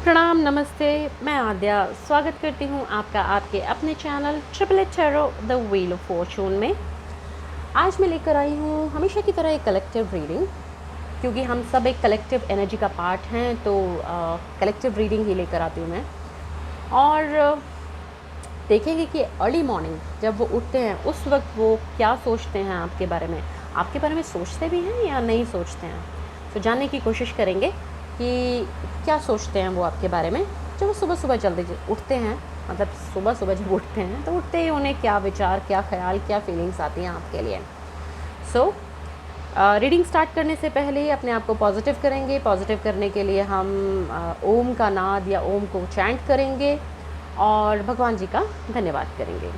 प्रणाम, नमस्ते। मैं आद्या स्वागत करती हूँ आपका आपके अपने channel triple eight tarot the wheel of fortune में। आज मैं लेकर आई हूँ हमेशा की तरह एक कलेक्टिव रीडिंग, क्योंकि हम सब एक कलेक्टिव एनर्जी का पार्ट हैं, तो कलेक्टिव रीडिंग ही लेकर आती हूँ मैं। और देखेंगे कि अर्ली मॉर्निंग जब वो उठते हैं उस वक्त वो क्या सोचते हैं आपके बारे में सोचते भी हैं या नहीं सोचते हैं। तो जानने की कोशिश करेंगे कि क्या सोचते हैं वो आपके बारे में जब वो सुबह सुबह जल्दी उठते हैं। मतलब सुबह सुबह जब उठते हैं तो उठते ही उन्हें क्या विचार, क्या ख्याल, क्या फीलिंग्स आती हैं आपके लिए। रीडिंग स्टार्ट करने से पहले अपने आप को पॉजिटिव करेंगे। पॉजिटिव करने के लिए हम ओम का नाद या ओम को चैंट करेंगे और भगवान जी का धन्यवाद करेंगे।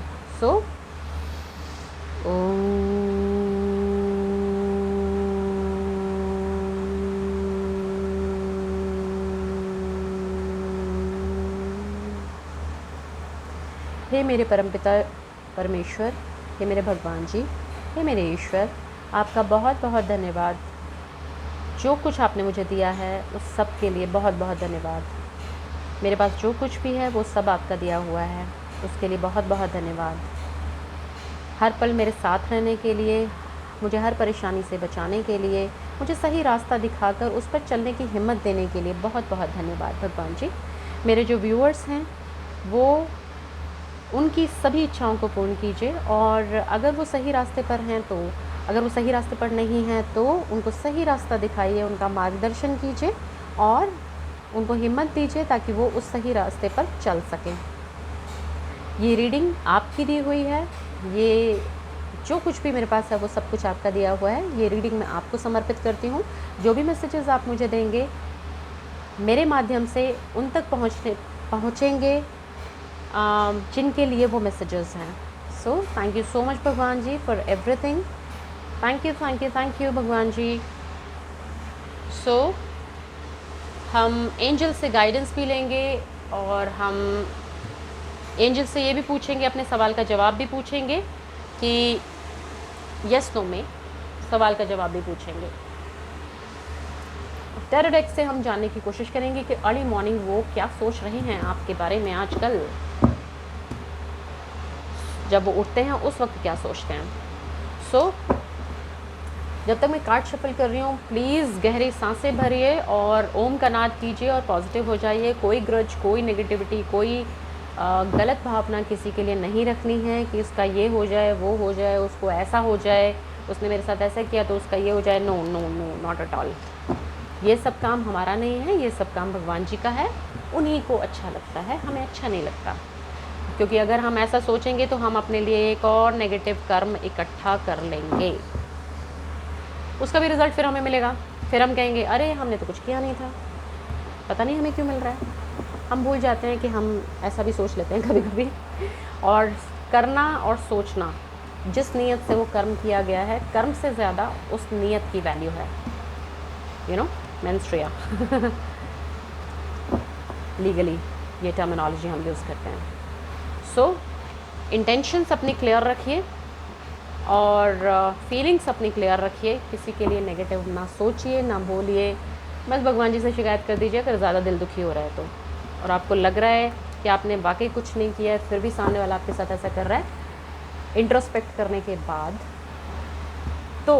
ओम। हे मेरे परमपिता परमेश्वर, हे मेरे भगवान जी, हे मेरे ईश्वर, आपका बहुत बहुत धन्यवाद। जो कुछ आपने मुझे दिया है उस सब के लिए बहुत बहुत धन्यवाद। मेरे पास जो कुछ भी है वो सब आपका दिया हुआ है, उसके लिए बहुत बहुत धन्यवाद। हर पल मेरे साथ रहने के लिए, मुझे हर परेशानी से बचाने के लिए, मुझे सही रास्ता दिखाकर उस पर चलने की हिम्मत देने के लिए बहुत बहुत धन्यवाद भगवान जी। मेरे जो व्यूअर्स हैं वो उनकी सभी इच्छाओं को पूर्ण कीजिए, और अगर वो सही रास्ते पर हैं तो, अगर वो सही रास्ते पर नहीं हैं तो उनको सही रास्ता दिखाइए, उनका मार्गदर्शन कीजिए और उनको हिम्मत दीजिए ताकि वो उस सही रास्ते पर चल सकें। ये रीडिंग आपकी दी हुई है, ये जो कुछ भी मेरे पास है वो सब कुछ आपका दिया हुआ है। ये रीडिंग मैं आपको समर्पित करती हूँ। जो भी मैसेजेस आप मुझे देंगे मेरे माध्यम से उन तक पहुँचेंगे जिनके लिए वो मैसेजेस हैं। So thank you so much भगवान जी for everything. Thank you thank you thank you भगवान जी। हम एंजल से गाइडेंस भी लेंगे और हम एंजल से ये भी पूछेंगे, अपने सवाल का जवाब भी पूछेंगे कि यस नो में सवाल का जवाब भी पूछेंगे। टैरो डेक से हम जानने की कोशिश करेंगे कि अर्ली मॉर्निंग वो क्या सोच रहे हैं आपके बारे में आजकल। जब वो उठते हैं उस वक्त क्या सोचते हैं। जब तक मैं कार्ड शफल कर रही हूँ प्लीज़ गहरी सांसें भरिए और ओम का नाद कीजिए और पॉजिटिव हो जाइए। कोई ग्रज, कोई नेगेटिविटी, कोई गलत भावना किसी के लिए नहीं रखनी है कि इसका ये हो जाए, वो हो जाए, उसको ऐसा हो जाए, उसने मेरे साथ ऐसा किया तो उसका ये हो जाए। No no no, not at all. ये सब काम हमारा नहीं है, ये सब काम भगवान जी का है। उन्हीं को अच्छा लगता है, हमें अच्छा नहीं लगता। क्योंकि अगर हम ऐसा सोचेंगे तो हम अपने लिए एक और नेगेटिव कर्म इकट्ठा कर लेंगे, उसका भी रिज़ल्ट फिर हमें मिलेगा। फिर हम कहेंगे अरे हमने तो कुछ किया नहीं था, पता नहीं हमें क्यों मिल रहा है। हम भूल जाते हैं कि हम ऐसा भी सोच लेते हैं कभी कभी। और करना और सोचना, जिस नीयत से वो कर्म किया गया है, कर्म से ज़्यादा उस नीयत की वैल्यू है। यू नो, मेंस्ट्रिया लीगली ये टर्मिनोलॉजी हम यूज़ करते हैं। इंटेंशंस अपनी क्लियर रखिए और फीलिंग्स अपनी क्लियर रखिए। किसी के लिए नेगेटिव ना सोचिए, ना बोलिए। बस भगवान जी से शिकायत कर दीजिए अगर ज़्यादा दिल दुखी हो रहा है तो, और आपको लग रहा है कि आपने वाकई कुछ नहीं किया है फिर भी सामने वाला आपके साथ ऐसा कर रहा है। इंट्रोस्पेक्ट करने के बाद तो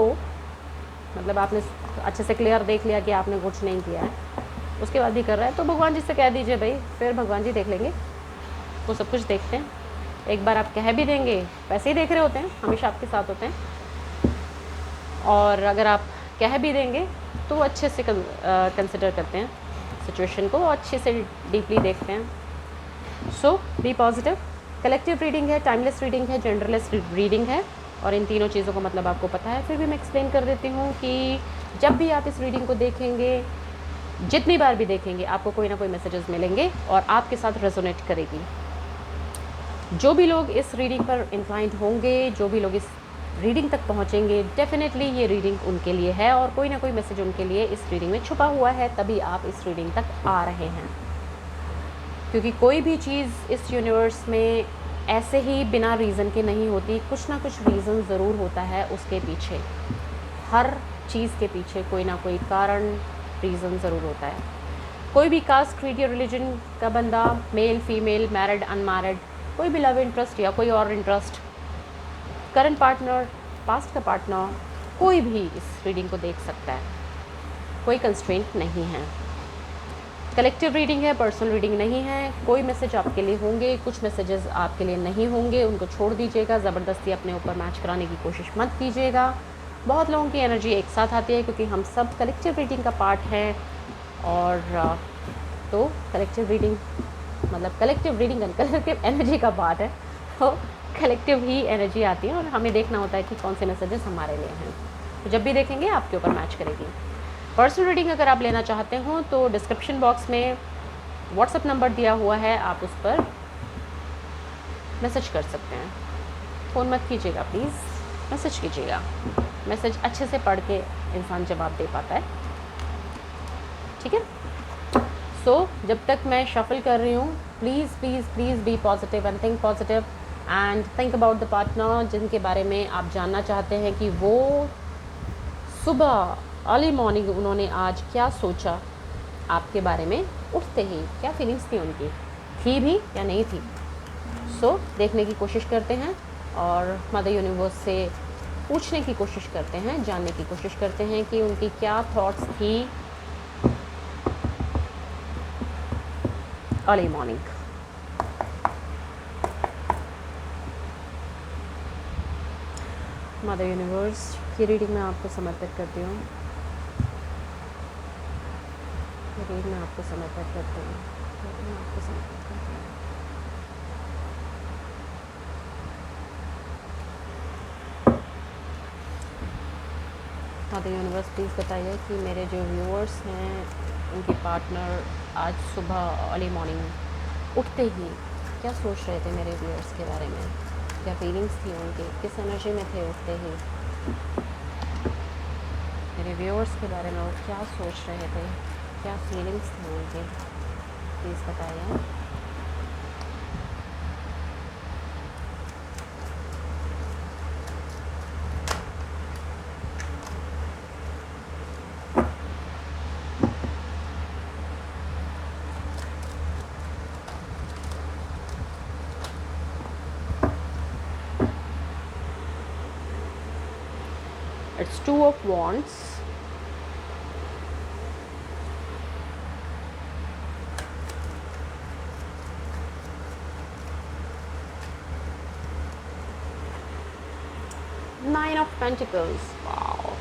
मतलब आपने अच्छे से क्लियर देख लिया कि आपने कुछ नहीं किया है, उसके बाद भी कर रहा है तो भगवान जी से कह दीजिए भाई, फिर भगवान जी देख लेंगे, वो सब कुछ देखते हैं। एक बार आप कह भी देंगे, वैसे ही देख रहे होते हैं, हमेशा आपके साथ होते हैं। और अगर आप कह भी देंगे तो वो अच्छे से कंसिडर करते हैं सिचुएशन को, अच्छे से डीपली देखते हैं। Be positive. कलेक्टिव रीडिंग है, टाइमलेस रीडिंग है, जेंडरलेस रीडिंग है, और इन तीनों चीज़ों का मतलब आपको पता है। फिर भी मैं एक्सप्लेन कर देती हूँ कि जब भी आप इस रीडिंग को देखेंगे, जितनी बार भी देखेंगे, आपको कोई ना कोई मैसेजेस मिलेंगे और आपके साथ रेजोनेट करेगी। जो भी लोग इस रीडिंग पर इंक्लाइंड होंगे, जो भी लोग इस रीडिंग तक पहुंचेंगे, डेफिनेटली ये रीडिंग उनके लिए है और कोई ना कोई मैसेज उनके लिए इस रीडिंग में छुपा हुआ है, तभी आप इस रीडिंग तक आ रहे हैं। क्योंकि कोई भी चीज़ इस यूनिवर्स में ऐसे ही बिना रीज़न के नहीं होती, कुछ ना कुछ रीज़न ज़रूर होता है उसके पीछे। हर चीज़ के पीछे कोई ना कोई कारण, रीज़न ज़रूर होता है। कोई भी कास्ट, क्रीड या रिलीजन का बंदा, मेल, फीमेल, मैरिड, अनमैरिड, कोई भी लव इंटरेस्ट या कोई और इंटरेस्ट, करंट पार्टनर, पास्ट का पार्टनर, कोई भी इस रीडिंग को देख सकता है, कोई कंस्ट्रेंट नहीं है। कलेक्टिव रीडिंग है, पर्सनल रीडिंग नहीं है। कोई मैसेज आपके लिए होंगे, कुछ मैसेजेस आपके लिए नहीं होंगे, उनको छोड़ दीजिएगा। ज़बरदस्ती अपने ऊपर मैच कराने की कोशिश मत कीजिएगा। बहुत लोगों की एनर्जी एक साथ आती है क्योंकि हम सब कलेक्टिव रीडिंग का पार्ट हैं, और तो कलेक्टिव रीडिंग मतलब कलेक्टिव रीडिंग कलेक्टिव एनर्जी का पार्ट है, तो कलेक्टिव ही एनर्जी आती है और हमें देखना होता है कि कौन से मैसेजेस हमारे लिए हैं। तो जब भी देखेंगे आपके ऊपर मैच करेगी। पर्सनल रीडिंग अगर आप लेना चाहते हो तो डिस्क्रिप्शन बॉक्स में व्हाट्सएप नंबर दिया हुआ है, आप उस पर मैसेज कर सकते हैं। फ़ोन मत कीजिएगा प्लीज़, मैसेज कीजिएगा। मैसेज अच्छे से पढ़ के इंसान जवाब दे पाता है, ठीक है। सो जब तक मैं शफल कर रही हूँ, please please please be positive and think positive and think about the partner जिनके बारे में आप जानना चाहते हैं कि वो सुबह अर्ली मॉर्निंग उन्होंने आज क्या सोचा आपके बारे में, उठते ही क्या फीलिंग्स थी उनकी, थी भी या नहीं थी। सो देखने की कोशिश करते हैं और मदर यूनिवर्स से पूछने की कोशिश करते हैं, जानने की कोशिश करते हैं कि उनकी क्या थॉट्स थी अर्ली मॉर्निंग। मदर यूनिवर्स की रीडिंग मैं आपको समर्पित करती हूँ, रीडिंग मैं आपको समर्पित करती हूँ, रीडिंग मैं आपको समर्पित करती हूँ। मदर यूनिवर्स प्लीज़ बताइए कि मेरे जो व्यूअर्स हैं उनके पार्टनर आज सुबह अर्ली मॉर्निंग उठते ही क्या सोच रहे थे मेरे व्यूअर्स के बारे में, क्या फीलिंग्स थी उनकी, किस एनर्जी में थे उठते ही, मेरे व्यूअर्स के बारे में वो क्या सोच रहे थे, क्या फीलिंग्स थी उनकी, प्लीज़ बताइए। It's Two of Wands, Nine of Pentacles. Wow.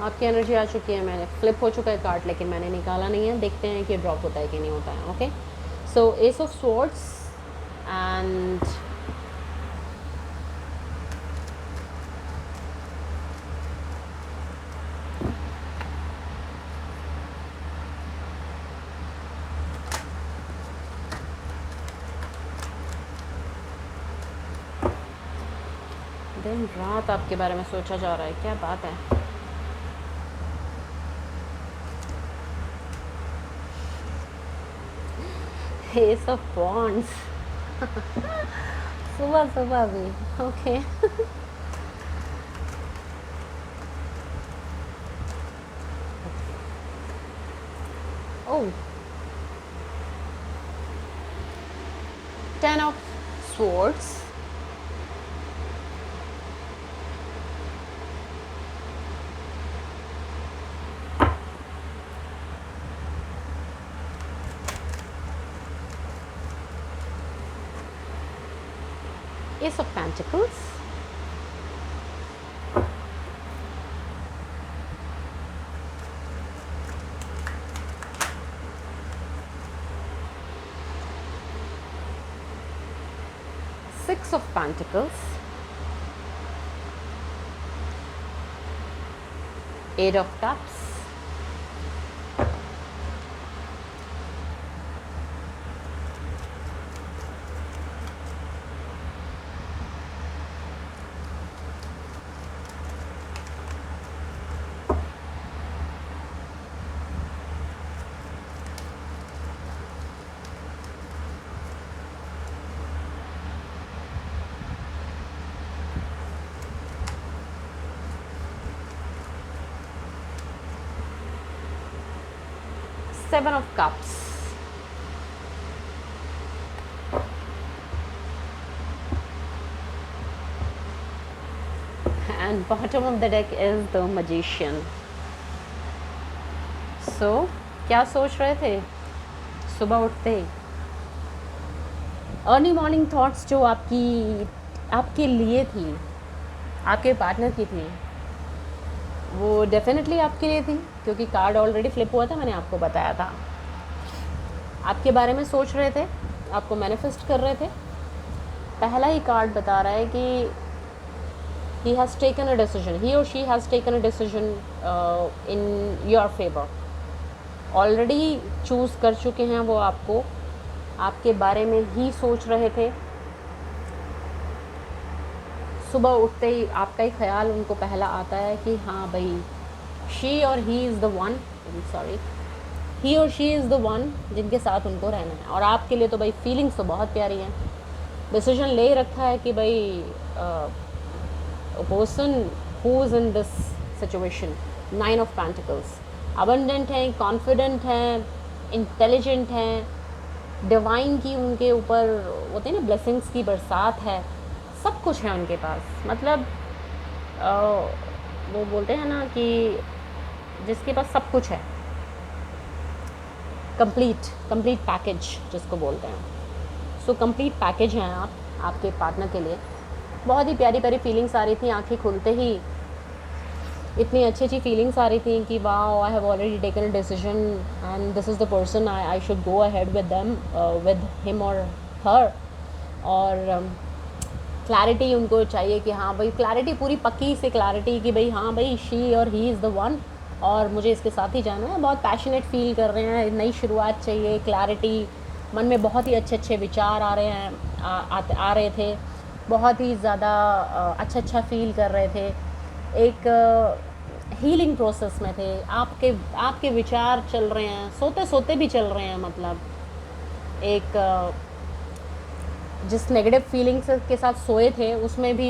आपकी एनर्जी आ चुकी है, मैंने फ्लिप हो चुका है कार्ड लेकिन मैंने निकाला नहीं है, देखते हैं कि ड्रॉप होता है कि नहीं होता है। Okay, so S of swords and दिन रात आपके बारे में सोचा जा रहा है, क्या बात है। Ace of Wands सुबह सुबह भी okay oh, Ten of Swords, Ace of Pentacles, Six of Pentacles, Eight of Cups, 7 of Cups. And bottom of the deck is the Magician. So, क्या सोच रहे थे सुबह उठते ही? अर्ली मॉर्निंग थॉट्स जो आपके लिए थी, आपके पार्टनर की थी, वो डेफिनेटली आपके लिए थी, क्योंकि कार्ड ऑलरेडी फ्लिप हुआ था, मैंने आपको बताया था। आपके बारे में सोच रहे थे, आपको मैनिफेस्ट कर रहे थे। पहला ही कार्ड बता रहा है कि he has taken a decision, he or she has taken a decision in your favor. Already choose कर चुके हैं वो आपको, आपके बारे में ही सोच रहे थे। सुबह उठते ही आपका ही ख्याल उनको पहला आता है कि हाँ भाई, she or he is the one, he or she is the one जिनके साथ उनको रहना है। और आपके लिए तो भाई फीलिंग्स तो बहुत प्यारी हैं। डिसीजन ले रखा है कि भाई person who is in this situation, 9 of pentacles, abundant हैं, कॉन्फिडेंट हैं, इंटेलिजेंट हैं, डिवाइन की उनके ऊपर होते हैं ना ब्लेसिंग्स की बरसात है, सब कुछ है उनके पास। मतलब वो बोलते हैं ना कि जिसके पास सब कुछ है, कंप्लीट पैकेज जिसको बोलते हैं। सो कंप्लीट पैकेज हैं आप आपके पार्टनर के लिए। बहुत ही प्यारी प्यारी फीलिंग्स आ रही थी, आंखें खुलते ही इतनी अच्छी अच्छी फीलिंग्स आ रही थी कि wow, I have already taken a decision and this is the person I should go ahead with them, with him और हर। और क्लैरिटी उनको चाहिए कि हाँ भाई, क्लैरिटी पूरी पक्की से क्लैरिटी कि भाई हाँ भाई, शी और ही इज़ द वन और मुझे इसके साथ ही जाना है। बहुत पैशनेट फील कर रहे हैं, नई शुरुआत चाहिए, क्लैरिटी, मन में बहुत ही अच्छे अच्छे विचार आ रहे हैं, आ रहे थे, बहुत ही ज़्यादा अच्छा फील कर रहे थे, एक हीलिंग प्रोसेस में थे। आपके विचार चल रहे हैं, सोते सोते भी चल रहे हैं। मतलब एक जिस नेगेटिव फीलिंग्स के साथ सोए थे उसमें भी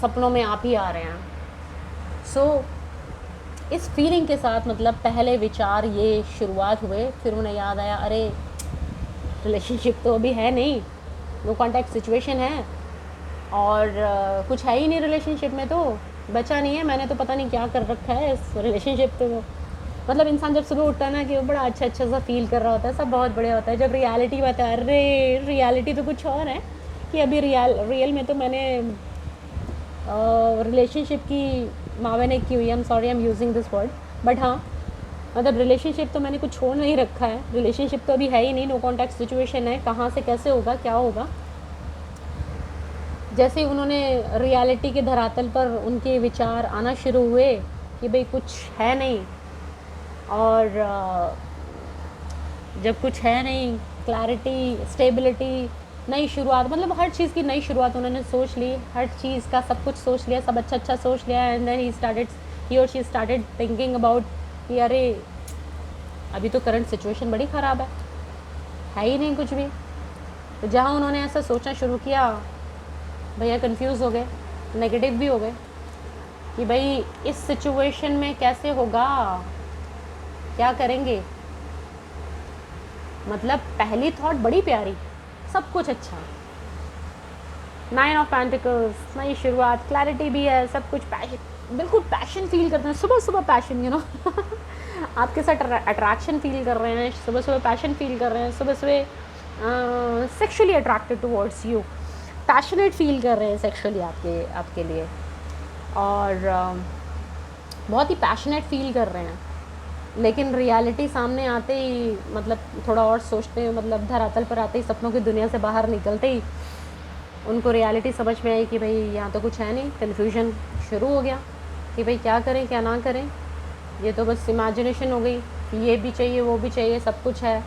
सपनों में आप ही आ रहे हैं। सो इस फीलिंग के साथ मतलब पहले विचार ये शुरुआत हुए, फिर उन्हें याद आया, अरे रिलेशनशिप तो अभी है नहीं, नो कॉन्टैक्ट सिचुएशन है और कुछ है ही नहीं रिलेशनशिप में, तो बचा नहीं है, मैंने तो पता नहीं क्या कर रखा है इस रिलेशनशिप तो। मतलब इंसान जब सुबह उठता है ना कि वो बड़ा अच्छा सा फील कर रहा होता है, सब बहुत बढ़िया होता है। जब रियलिटी बता, अरे रियलिटी तो कुछ और है कि अभी रियल में तो मैंने रिलेशनशिप की मावेने की हुई, I am sorry I am using this word, but हाँ मतलब रिलेशनशिप तो मैंने कुछ छोड़ नहीं रखा है, रिलेशनशिप तो अभी है ही नहीं, नो कॉन्टैक्ट सिचुएशन है, कहाँ से कैसे होगा, क्या होगा। जैसे ही उन्होंने रियलिटी के धरातल पर उनके विचार आना शुरू हुए कि भाई कुछ है नहीं, और जब कुछ है नहीं, क्लैरिटी, स्टेबिलिटी, नई शुरुआत, मतलब हर चीज़ की नई शुरुआत उन्होंने सोच ली, हर चीज़ का सब कुछ सोच लिया, सब अच्छा सोच लिया। एंड देन ही और शी स्टार्टेड थिंकिंग अबाउट कि अरे अभी तो करंट सिचुएशन बड़ी ख़राब है ही नहीं कुछ भी। तो जहाँ उन्होंने ऐसा सोचना शुरू किया, भैया कंफ्यूज हो गए, नेगेटिव भी हो गए कि भाई इस सिचुएशन में कैसे होगा, क्या करेंगे। मतलब पहली थॉट बड़ी प्यारी, सब कुछ अच्छा, 9 ऑफ पेंटिकल्स, नई शुरुआत, क्लैरिटी भी है, सब कुछ पैशन, बिल्कुल पैशन फील करते हैं सुबह सुबह, पैशन आपके साथ अट्रैक्शन फील कर रहे हैं, सुबह सुबह पैशन फील कर रहे हैं, सुबह सुबह sexually attracted towards you, passionate feel कर रहे हैं सेक्सुअली आपके लिए, और बहुत ही पैशनेट फील कर रहे हैं। लेकिन रियलिटी सामने आते ही मतलब थोड़ा और सोचते हैं, मतलब धरातल पर आते ही, सपनों की दुनिया से बाहर निकलते ही उनको रियलिटी समझ में आई कि भाई यहाँ तो कुछ है नहीं। कन्फ्यूजन शुरू हो गया कि भाई क्या करें क्या ना करें, ये तो बस इमेजिनेशन हो गई, ये भी चाहिए वो भी चाहिए, सब कुछ है,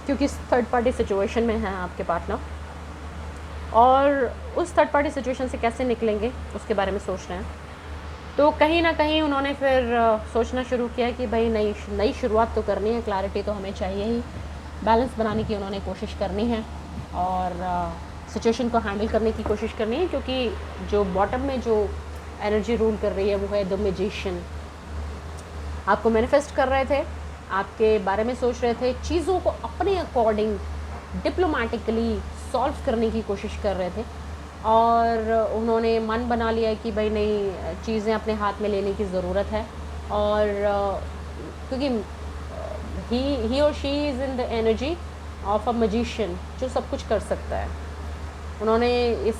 क्योंकि थर्ड पार्टी सिचुएशन में है आपके पार्टनर, और उस थर्ड पार्टी सिचुएशन से कैसे निकलेंगे उसके बारे में सोच रहे हैं। तो कहीं ना कहीं उन्होंने फिर सोचना शुरू किया कि भाई नई शुरुआत तो करनी है, क्लैरिटी तो हमें चाहिए ही, बैलेंस बनाने की उन्होंने कोशिश करनी है और सिचुएशन को हैंडल करने की कोशिश करनी है, क्योंकि जो बॉटम में जो एनर्जी रूल कर रही है वो है द मैजिशियन। आपको मैनिफेस्ट कर रहे थे, आपके बारे में सोच रहे थे, चीज़ों को अपने अकॉर्डिंग डिप्लोमेटिकली सॉल्व करने की कोशिश कर रहे थे, और उन्होंने मन बना लिया कि भाई नहीं, चीज़ें अपने हाथ में लेने की ज़रूरत है। और क्योंकि ही और she is in the energy of a magician, जो सब कुछ कर सकता है। उन्होंने इस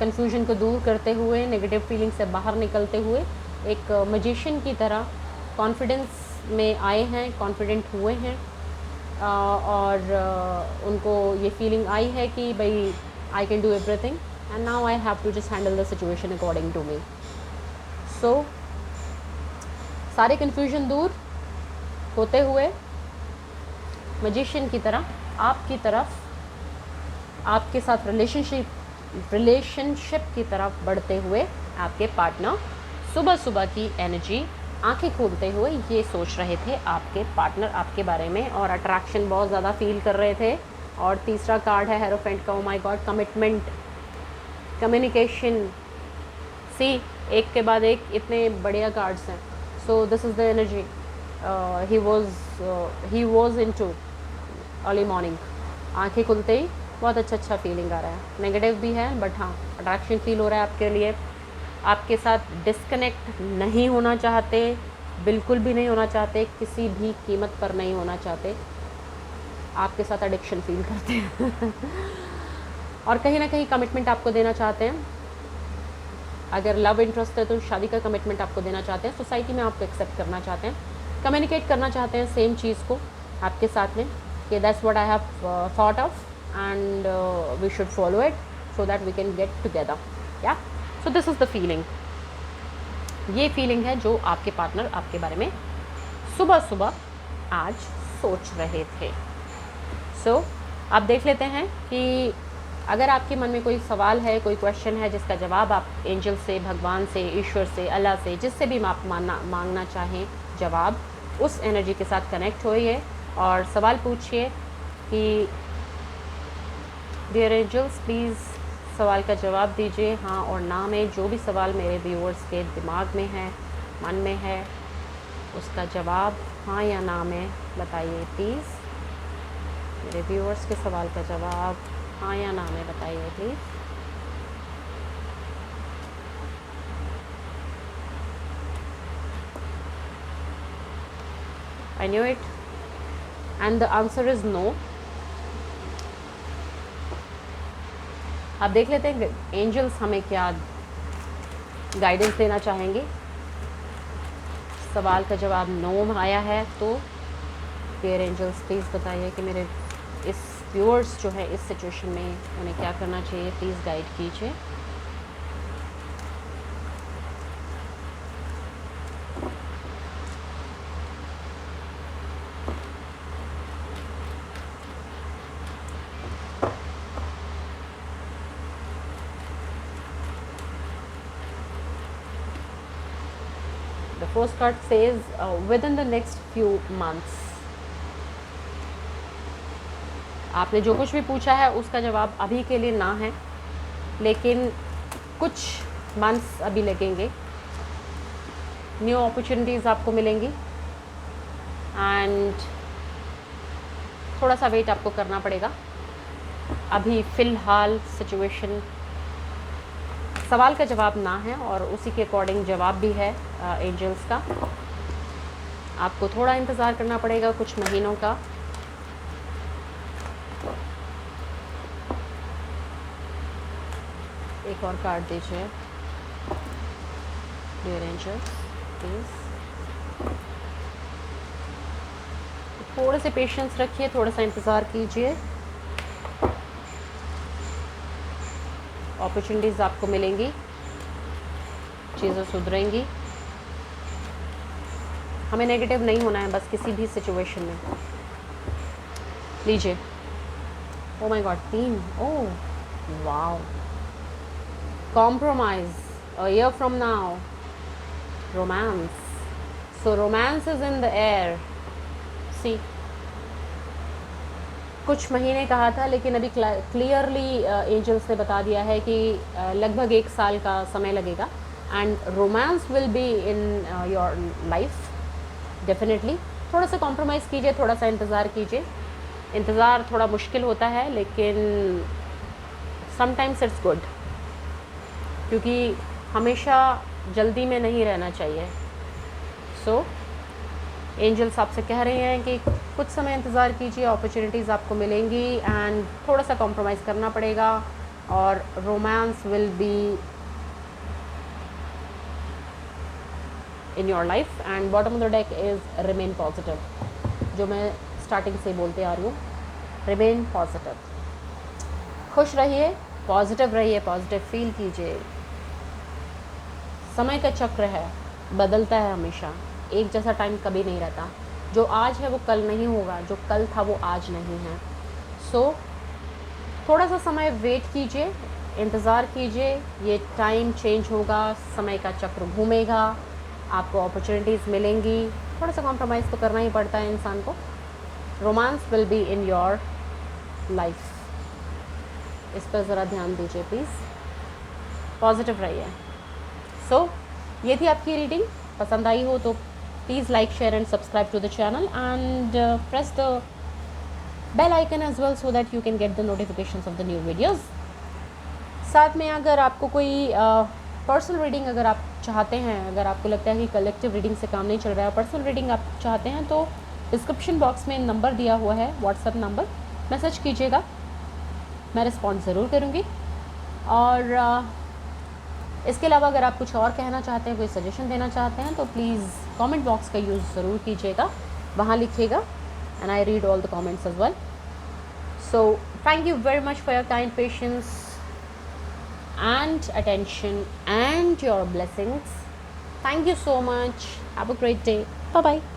कन्फ्यूजन को दूर करते हुए, नेगेटिव फीलिंग से बाहर निकलते हुए एक मजिशियन की तरह कॉन्फिडेंस में आए हैं, कॉन्फिडेंट हुए हैं, और उनको ये फीलिंग आई है कि भाई I can do everything and now I have to just handle the situation according to me. So सारे कन्फ्यूजन दूर होते हुए मजिशियन की तरह आपकी तरफ, आपके साथ रिलेशनशिप की तरफ बढ़ते हुए आपके पार्टनर सुबह सुबह की एनर्जी आंखें खोलते हुए ये सोच रहे थे आपके पार्टनर आपके बारे में, और अट्रैक्शन बहुत ज़्यादा फील कर रहे थे। और तीसरा कार्ड है हेरोफेंट का। Oh my god, commitment, communication. See, एक के बाद एक इतने बढ़िया कार्ड्स हैं। So this is the energy he was into early morning. आंखें खुलते ही बहुत अच्छा फीलिंग आ रहा है। नेगेटिव भी है बट हाँ, अट्रैक्शन फील हो रहा है आपके लिए। आपके साथ डिस्कनेक्ट नहीं होना चाहते, बिल्कुल भी नहीं होना चाहते, किसी भी कीमत पर नहीं होना चाहते। आपके साथ एडिक्शन फील करते हैं और कहीं ना कहीं कमिटमेंट आपको देना चाहते हैं। अगर लव इंटरेस्ट है तो शादी का कमिटमेंट आपको देना चाहते हैं, सोसाइटी में आपको एक्सेप्ट करना चाहते हैं, कम्युनिकेट करना चाहते हैं सेम चीज़ को आपके साथ में कि that's what I have thought of and we should follow it so that we can get together. Yeah so this is the feeling. ये फीलिंग है जो आपके पार्टनर आपके बारे में सुबह सुबह आज सोच रहे थे। सो आप देख लेते हैं कि अगर आपके मन में कोई सवाल है, कोई क्वेश्चन है जिसका जवाब आप एंजल से, भगवान से, ईश्वर से, अल्लाह से, जिससे भी आप मांगना चाहें जवाब, उस एनर्जी के साथ कनेक्ट होइए और सवाल पूछिए कि डियर एंजल्स प्लीज़ सवाल का जवाब दीजिए हाँ और ना में। जो भी सवाल मेरे व्यूअर्स के दिमाग में है, मन में है, उसका जवाब हाँ या ना में बताइए प्लीज़। मेरे व्यूअर्स के सवाल का जवाब हाँ या ना में बताइए please. I knew it and the answer is no। आप देख लेते हैं एंजल्स हमें क्या गाइडेंस देना चाहेंगे। सवाल का जवाब नो आया है तो डियर एंजल्स प्लीज़ बताइए कि मेरे इस व्यूअर्स जो है इस सिचुएशन में उन्हें क्या करना चाहिए, प्लीज़ गाइड कीजिए। The first card says within the next few months। आपने जो कुछ भी पूछा है उसका जवाब अभी के लिए ना है, लेकिन कुछ मंथ्स अभी लगेंगे। न्यू अपॉर्चुनिटीज़ आपको मिलेंगी एंड थोड़ा सा वेट आपको करना पड़ेगा। अभी फ़िलहाल सिचुएशन, सवाल का जवाब ना है और उसी के अकॉर्डिंग जवाब भी है एंजल्स का। आपको थोड़ा इंतज़ार करना पड़ेगा, कुछ महीनों का। एक और कार्ड दीजिए डियर एंजल्स प्लीज़। थोड़े से पेशेंस रखिए, थोड़ा सा इंतज़ार कीजिए। अपॉर्चुनिटीज़ आपको मिलेंगी, चीज़ें सुधरेंगी। हमें नेगेटिव नहीं होना है बस किसी भी सिचुएशन में। लीजिए, ओ my God, 3, oh wow. Compromise, a year from now, romance। So romance is in the air। See, कुछ महीने कहा था लेकिन अभी क्लियरली एंजल्स ने बता दिया है कि लगभग 1 साल का समय लगेगा and romance will be in your life. Definitely थोड़ा सा कॉम्प्रोमाइज़ कीजिए, थोड़ा सा इंतज़ार कीजिए। इंतज़ार थोड़ा मुश्किल होता है, लेकिन समटाइम्स इट्स गुड, क्योंकि हमेशा जल्दी में नहीं रहना चाहिए। सो एंजल्स आपसे कह रहे हैं कि कुछ समय इंतज़ार कीजिए, अपॉर्चुनिटीज़ आपको मिलेंगी एंड थोड़ा सा कॉम्प्रोमाइज़ करना पड़ेगा और romance will be in your life. And bottom of the deck is remain positive, जो मैं स्टार्टिंग से बोलते आ रही हूँ, रिमेन पॉजिटिव। खुश रहिए, पॉजिटिव रहिए, पॉजिटिव फील कीजिए। समय का चक्र है, बदलता है हमेशा, एक जैसा टाइम कभी नहीं रहता। जो आज है वो कल नहीं होगा, जो कल था वो आज नहीं है। सो थोड़ा सा समय वेट कीजिए, इंतज़ार कीजिए, ये टाइम चेंज होगा, समय का चक्र घूमेगा, आपको अपॉर्चुनिटीज़ मिलेंगी। थोड़ा सा कॉम्प्रोमाइज़ तो करना ही पड़ता है इंसान को। Romance will be in your life, इस पर ज़रा ध्यान दीजिए प्लीज़, पॉजिटिव रहिए। सो ये थी आपकी रीडिंग। पसंद आई हो तो please like, share and subscribe to the channel and press the bell icon as well so that you can get the notifications of the new videos. साथ में अगर आपको कोई पर्सनल रीडिंग अगर आप चाहते हैं, अगर आपको लगता है कि कलेक्टिव रीडिंग से काम नहीं चल रहा है, पर्सनल रीडिंग आप चाहते हैं, तो डिस्क्रिप्शन बॉक्स में नंबर दिया हुआ है, व्हाट्सएप नंबर, मैसेज कीजिएगा, मैं रिस्पॉन्स ज़रूर करूँगी। और इसके अलावा अगर आप कुछ और कहना चाहते हैं, कोई सजेशन देना चाहते हैं, तो प्लीज़ कमेंट बॉक्स का यूज़ ज़रूर कीजिएगा, वहाँ लिखिएगा and I read all the comments as well. So thank you very much for your kind patience and attention and your blessings. Thank you so much. Have a great day. Bye bye.